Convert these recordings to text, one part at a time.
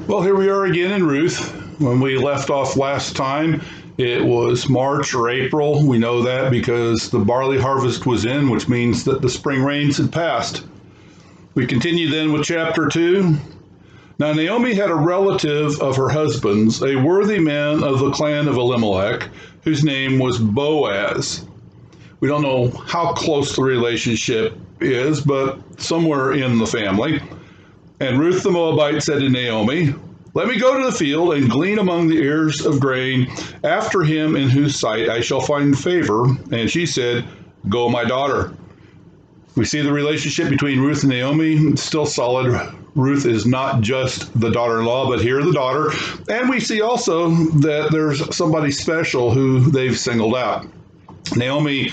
Well, here we are again in Ruth. When we left off last time, it was March or April. We know that because the barley harvest was in, which means that the spring rains had passed. We continue then with chapter 2. Now Naomi had a relative of her husband's, a worthy man of the clan of Elimelech, whose name was Boaz. We don't know how close the relationship is, but somewhere in the family. And Ruth the Moabite said to Naomi, "Let me go to the field and glean among the ears of grain after him in whose sight I shall find favor." And she said, "Go, my daughter." We see the relationship between Ruth and Naomi still solid. Ruth is not just the daughter-in-law, but here the daughter. And we see also that there's somebody special who they've singled out. Naomi,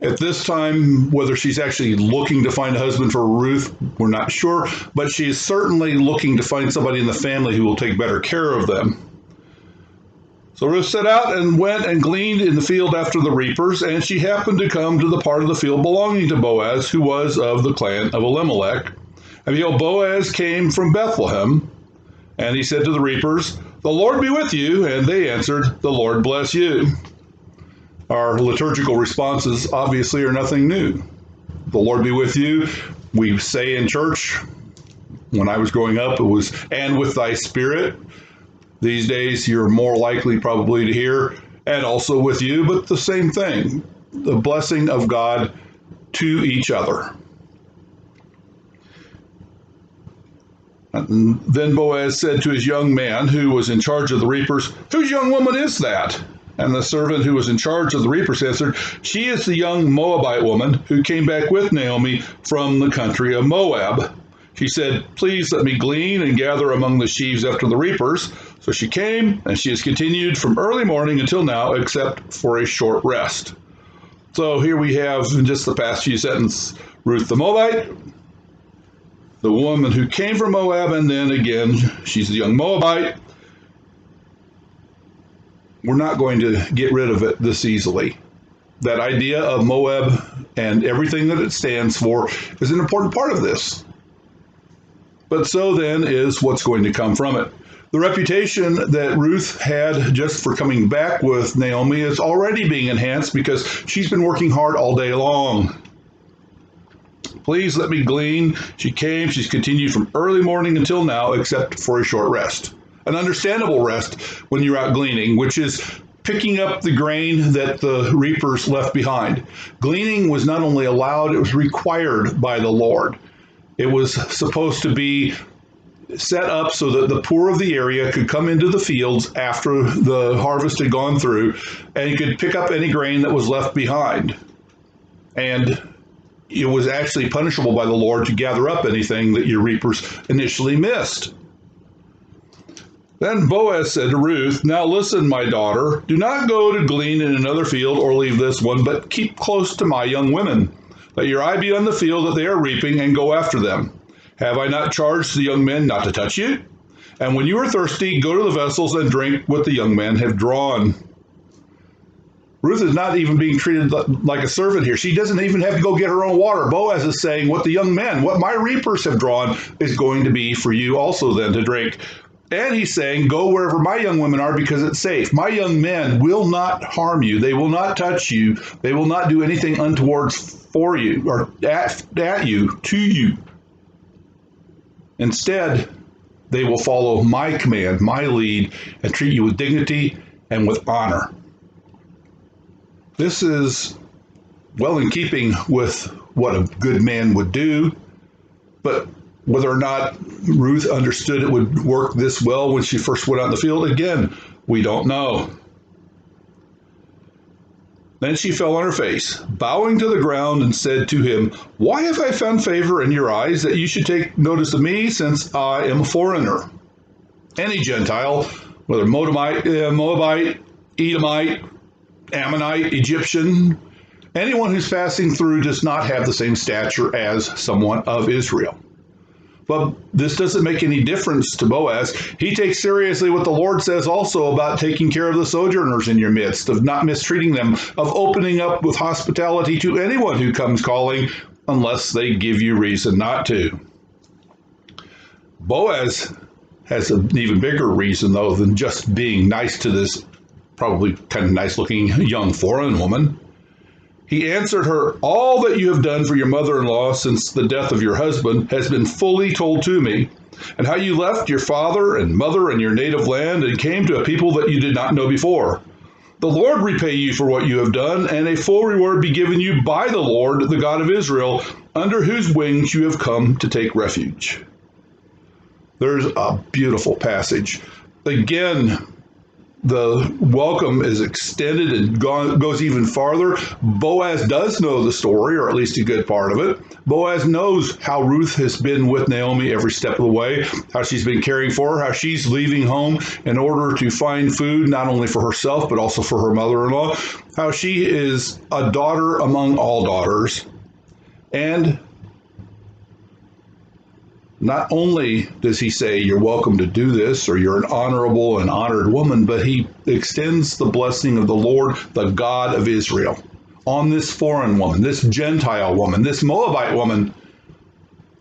at this time, whether she's actually looking to find a husband for Ruth, we're not sure, but she is certainly looking to find somebody in the family who will take better care of them. So Ruth set out and went and gleaned in the field after the reapers, and she happened to come to the part of the field belonging to Boaz, who was of the clan of Elimelech. And behold, Boaz came from Bethlehem, and he said to the reapers, "The Lord be with you." And they answered, "The Lord bless you." Our liturgical responses obviously are nothing new. The Lord be with you. We say in church, when I was growing up, it was, "and with thy spirit." These days, you're more likely probably to hear, "and also with you," but the same thing, the blessing of God to each other. And then Boaz said to his young man who was in charge of the reapers, "Whose young woman is that?" And the servant who was in charge of the reapers answered, "She is the young Moabite woman who came back with Naomi from the country of Moab." She said, "Please let me glean and gather among the sheaves after the reapers." So she came, and she has continued from early morning until now, except for a short rest. So here we have, in just the past few sentences, Ruth the Moabite, the woman who came from Moab, and then again, she's the young Moabite. We're not going to get rid of it this easily. That idea of Moab and everything that it stands for is an important part of this. But so then is what's going to come from it. The reputation that Ruth had just for coming back with Naomi is already being enhanced because she's been working hard all day long. "Please let me glean." She came, she's continued from early morning until now, except for a short rest. An understandable rest when you're out gleaning, which is picking up the grain that the reapers left behind. Gleaning was not only allowed, it was required by the Lord. It was supposed to be set up so that the poor of the area could come into the fields after the harvest had gone through and could pick up any grain that was left behind. And it was actually punishable by the Lord to gather up anything that your reapers initially missed. Then Boaz said to Ruth, "Now listen, my daughter, do not go to glean in another field or leave this one, but keep close to my young women. Let your eye be on the field that they are reaping, and go after them. Have I not charged the young men not to touch you? And when you are thirsty, go to the vessels and drink what the young men have drawn." Ruth is not even being treated like a servant here. She doesn't even have to go get her own water. Boaz is saying, what the young men, what my reapers have drawn, is going to be for you also then to drink. And he's saying, go wherever my young women are because it's safe. My young men will not harm you. They will not touch you. They will not do anything untoward for you or at you, to you. Instead, they will follow my command, my lead, and treat you with dignity and with honor. This is well in keeping with what a good man would do, but whether or not Ruth understood it would work this well when she first went out in the field, again, we don't know. Then she fell on her face, bowing to the ground, and said to him, "Why have I found favor in your eyes that you should take notice of me, since I am a foreigner?" Any Gentile, whether Moabite, Edomite, Ammonite, Egyptian, anyone who's passing through does not have the same stature as someone of Israel. But this doesn't make any difference to Boaz. He takes seriously what the Lord says also about taking care of the sojourners in your midst, of not mistreating them, of opening up with hospitality to anyone who comes calling, unless they give you reason not to. Boaz has an even bigger reason, though, than just being nice to this probably kind of nice-looking young foreign woman. He answered her, "All that you have done for your mother-in-law since the death of your husband has been fully told to me, and how you left your father and mother and your native land and came to a people that you did not know before. The Lord repay you for what you have done, and a full reward be given you by the Lord, the God of Israel, under whose wings you have come to take refuge." There's a beautiful passage. Again, the welcome is extended and goes even farther. Boaz does know the story, or at least a good part of it. Boaz knows how Ruth has been with Naomi every step of the way, how she's been caring for her, how she's leaving home in order to find food, not only for herself, but also for her mother-in-law, how she is a daughter among all daughters. And not only does he say, "You're welcome to do this," or "You're an honorable and honored woman," but he extends the blessing of the Lord, the God of Israel, on this foreign woman, this Gentile woman, this Moabite woman.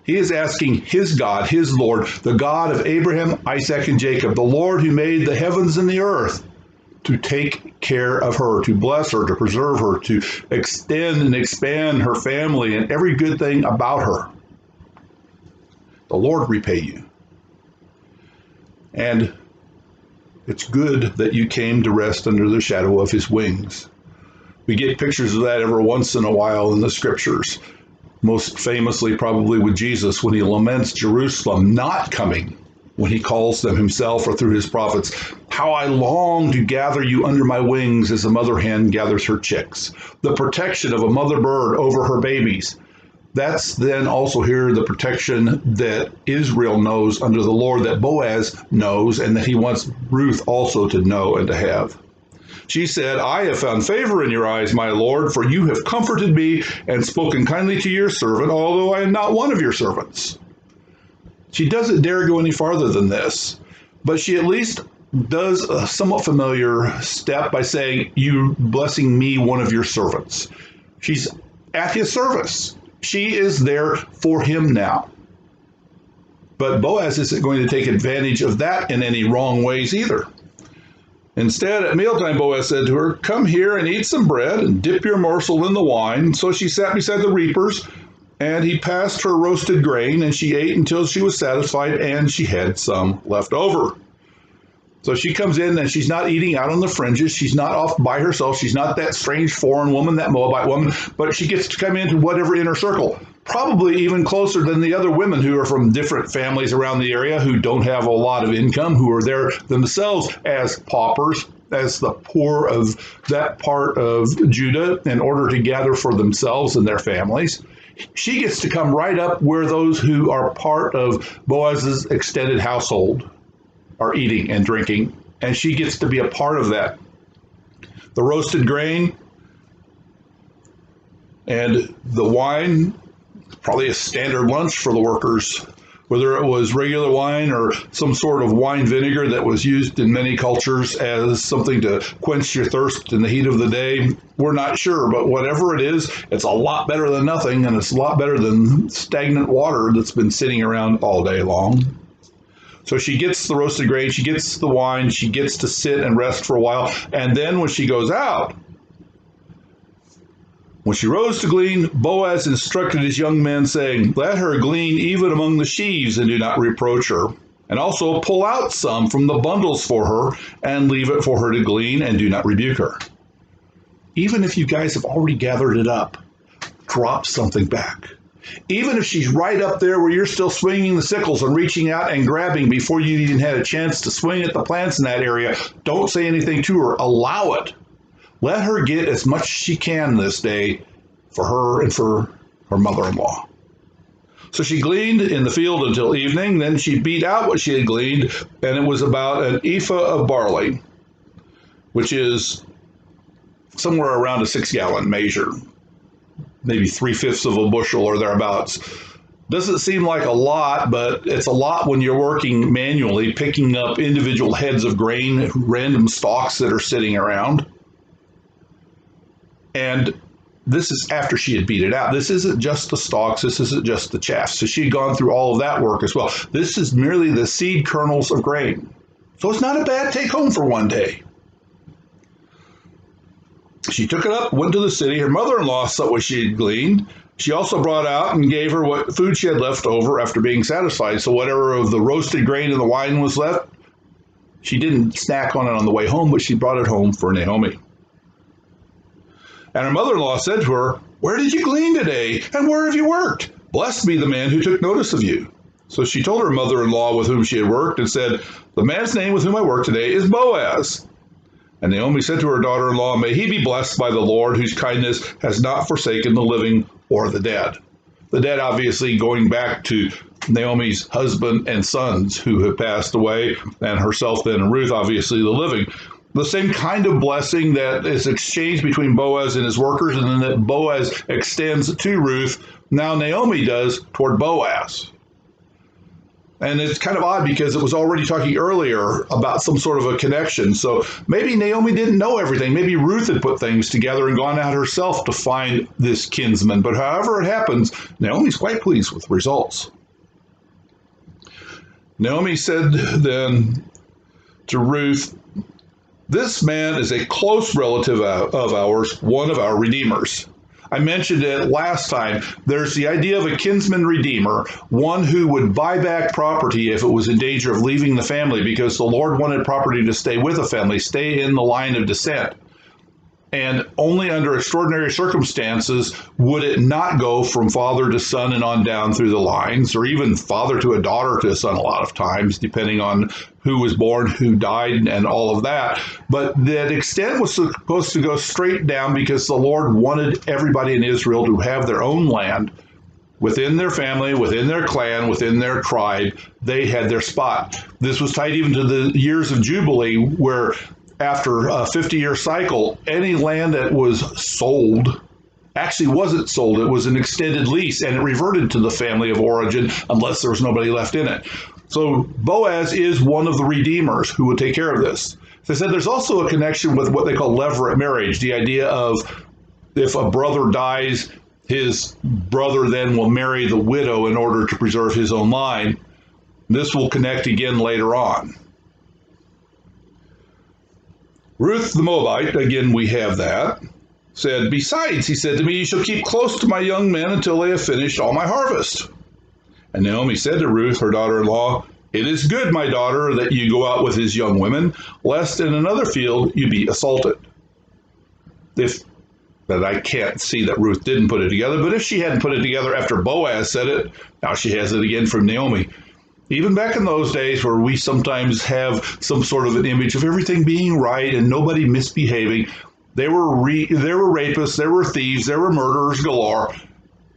He is asking his God, his Lord, the God of Abraham, Isaac, and Jacob, the Lord who made the heavens and the earth, to take care of her, to bless her, to preserve her, to extend and expand her family and every good thing about her. The Lord repay you. And it's good that you came to rest under the shadow of his wings. We get pictures of that every once in a while in the scriptures. Most famously, probably with Jesus, when he laments Jerusalem not coming, when he calls them himself or through his prophets, "How I long to gather you under my wings as a mother hen gathers her chicks." The protection of a mother bird over her babies. That's then also here the protection that Israel knows under the Lord, that Boaz knows, and that he wants Ruth also to know and to have. She said, "I have found favor in your eyes, my Lord, for you have comforted me and spoken kindly to your servant, although I am not one of your servants." She doesn't dare go any farther than this, but she at least does a somewhat familiar step by saying, "You blessing me, one of your servants." She's at his service. She is there for him now. But Boaz isn't going to take advantage of that in any wrong ways either. Instead, at mealtime, Boaz said to her, "Come here and eat some bread and dip your morsel in the wine." So she sat beside the reapers, and he passed her roasted grain, and she ate until she was satisfied, and she had some left over. So she comes in and she's not eating out on the fringes. She's not off by herself. She's not that strange foreign woman, that Moabite woman, but she gets to come into whatever inner circle, probably even closer than the other women who are from different families around the area who don't have a lot of income, who are there themselves as paupers, as the poor of that part of Judah, in order to gather for themselves and their families. She gets to come right up where those who are part of Boaz's extended household are eating and drinking, and she gets to be a part of that. The roasted grain and the wine, probably a standard lunch for the workers, whether it was regular wine or some sort of wine vinegar that was used in many cultures as something to quench your thirst in the heat of the day. We're not sure, but whatever it is, it's a lot better than nothing, and it's a lot better than stagnant water that's been sitting around all day long. So she gets the roasted grain, she gets the wine, she gets to sit and rest for a while, and then when she goes out, when she rose to glean, Boaz instructed his young men, saying, "Let her glean even among the sheaves, and do not reproach her. And also pull out some from the bundles for her, and leave it for her to glean, and do not rebuke her." Even if you guys have already gathered it up, drop something back. Even if she's right up there where you're still swinging the sickles and reaching out and grabbing before you even had a chance to swing at the plants in that area, don't say anything to her. Allow it. Let her get as much as she can this day for her and for her mother-in-law. So she gleaned in the field until evening. Then she beat out what she had gleaned, and it was about an ephah of barley, which is somewhere around a 6-gallon measure, maybe 3/5 of a bushel or thereabouts. Doesn't seem like a lot, but it's a lot when you're working manually, picking up individual heads of grain, random stalks that are sitting around. And this is after she had beat it out. This isn't just the stalks. This isn't just the chaff. So she had gone through all of that work as well. This is merely the seed kernels of grain. So it's not a bad take home for one day. She took it up, went to the city. Her mother-in-law saw what she had gleaned. She also brought out and gave her what food she had left over after being satisfied. So whatever of the roasted grain and the wine was left, she didn't snack on it on the way home, but she brought it home for Naomi. And her mother-in-law said to her, "Where did you glean today, and where have you worked? Blessed be the man who took notice of you." So she told her mother-in-law with whom she had worked and said, "The man's name with whom I work today is Boaz." And Naomi said to her daughter-in-law, "May he be blessed by the Lord, whose kindness has not forsaken the living or the dead." The dead, obviously, going back to Naomi's husband and sons who have passed away, and herself then, and Ruth, obviously, the living. The same kind of blessing that is exchanged between Boaz and his workers, and then that Boaz extends to Ruth, now Naomi does toward Boaz. And it's kind of odd because it was already talking earlier about some sort of a connection. So maybe Naomi didn't know everything. Maybe Ruth had put things together and gone out herself to find this kinsman. But however it happens, Naomi's quite pleased with the results. Naomi said then to Ruth, "This man is a close relative of ours, one of our redeemers." I mentioned it last time. There's the idea of a kinsman redeemer, one who would buy back property if it was in danger of leaving the family, because the Lord wanted property to stay with the family, stay in the line of descent. And only under extraordinary circumstances would it not go from father to son and on down through the lines, or even father to a daughter to a son a lot of times, depending on who was born, who died, and all of that. But that extent was supposed to go straight down because the Lord wanted everybody in Israel to have their own land within their family, within their clan, within their tribe. They had their spot. This was tied even to the years of Jubilee, where after a 50-year cycle, any land that was sold actually wasn't sold. It was an extended lease, and it reverted to the family of origin unless there was nobody left in it. So Boaz is one of the redeemers who would take care of this. They said there's also a connection with what they call levirate marriage, the idea of if a brother dies, his brother then will marry the widow in order to preserve his own line. This will connect again later on. Ruth the Moabite, again we have that, said, "Besides, he said to me, you shall keep close to my young men until they have finished all my harvest." And Naomi said to Ruth, her daughter-in-law, "It is good, my daughter, that you go out with his young women, lest in another field you be assaulted." But I can't see that Ruth didn't put it together, but if she hadn't put it together after Boaz said it, now she has it again from Naomi. Even back in those days where we sometimes have some sort of an image of everything being right and nobody misbehaving, there were rapists, there were thieves, there were murderers galore,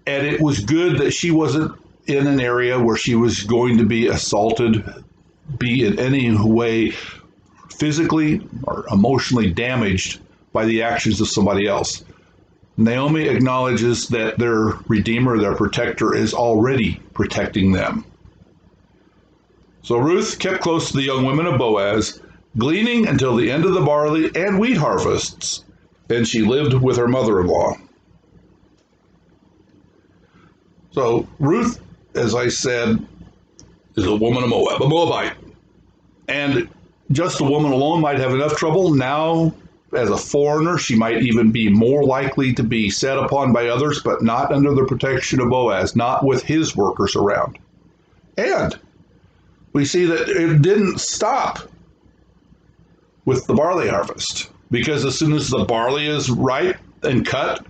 and it was good that she wasn't in an area where she was going to be assaulted, be in any way physically or emotionally damaged by the actions of somebody else. Naomi acknowledges that their redeemer, their protector, is already protecting them. So Ruth kept close to the young women of Boaz, gleaning until the end of the barley and wheat harvests, and she lived with her mother-in-law. So Ruth, as I said, is a woman of Moab, a Moabite. And just a woman alone might have enough trouble. Now, as a foreigner, she might even be more likely to be set upon by others, but not under the protection of Boaz, not with his workers around. And we see that it didn't stop with the barley harvest, because as soon as the barley is ripe and cut,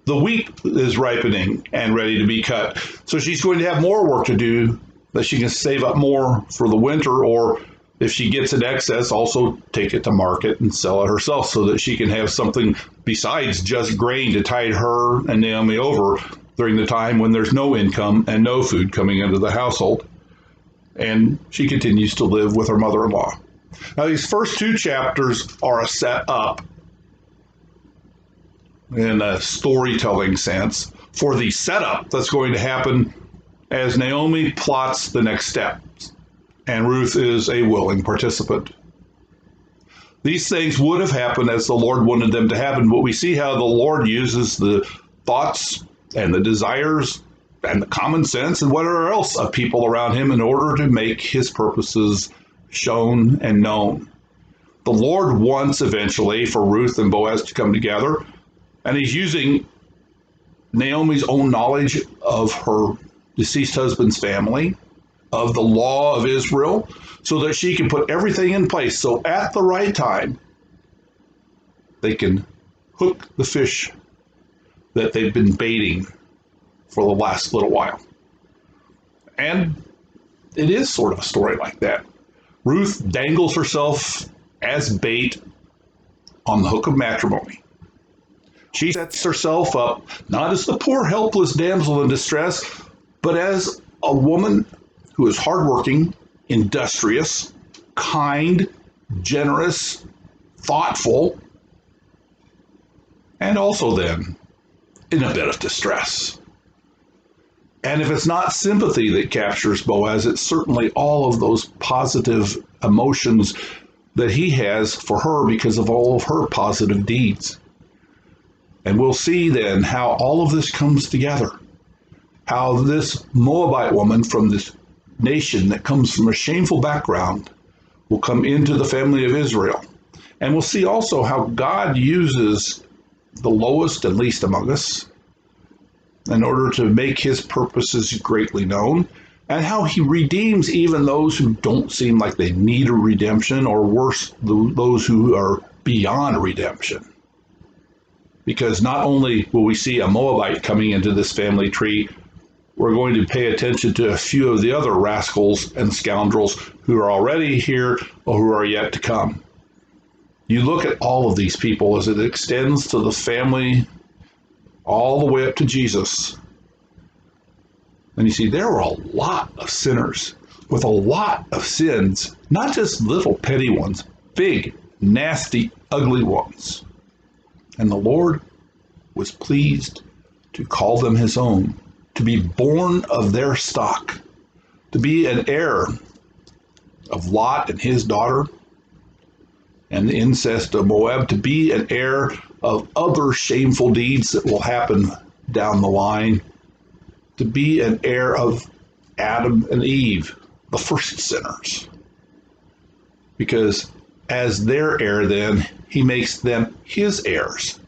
the wheat is ripening and ready to be cut. So she's going to have more work to do, that she can save up more for the winter, or if she gets an excess, also take it to market and sell it herself so that she can have something besides just grain to tide her and Naomi over during the time when there's no income and no food coming into the household. And she continues to live with her mother-in-law. Now, these first two chapters are a setup in a storytelling sense for the setup that's going to happen as Naomi plots the next steps, and Ruth is a willing participant. These things would have happened as the Lord wanted them to happen, but we see how the Lord uses the thoughts and the desires and the common sense and whatever else of people around him in order to make his purposes shown and known. The Lord wants eventually for Ruth and Boaz to come together, and he's using Naomi's own knowledge of her deceased husband's family, of the law of Israel, so that she can put everything in place. So at the right time, they can hook the fish that they've been baiting for the last little while. And it is sort of a story like that. Ruth dangles herself as bait on the hook of matrimony. She sets herself up not as the poor, helpless damsel in distress, but as a woman who is hardworking, industrious, kind, generous, thoughtful, and also then in a bit of distress. And if it's not sympathy that captures Boaz, it's certainly all of those positive emotions that he has for her because of all of her positive deeds. And we'll see then how all of this comes together. How this Moabite woman from this nation that comes from a shameful background will come into the family of Israel. And we'll see also how God uses the lowest and least among us in order to make his purposes greatly known, and how he redeems even those who don't seem like they need a redemption, or worse, those who are beyond redemption. Because not only will we see a Moabite coming into this family tree, we're going to pay attention to a few of the other rascals and scoundrels who are already here or who are yet to come. You look at all of these people as it extends to the family all the way up to Jesus. And you see, there were a lot of sinners with a lot of sins, not just little petty ones, big, nasty, ugly ones. And the Lord was pleased to call them his own, to be born of their stock, to be an heir of Lot and his daughter, and the incest of Moab, to be an heir of other shameful deeds that will happen down the line, to be an heir of Adam and Eve, the first sinners. Because as their heir then, he makes them his heirs,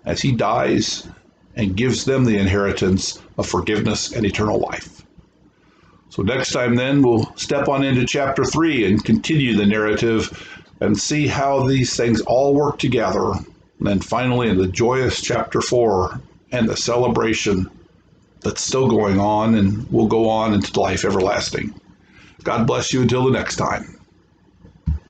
as he dies and gives them the inheritance of forgiveness and eternal life. So next time then, we'll step on into chapter 3 and continue the narrative and see how these things all work together. And then finally in the joyous chapter 4 and the celebration that's still going on and will go on into life everlasting. God bless you until the next time.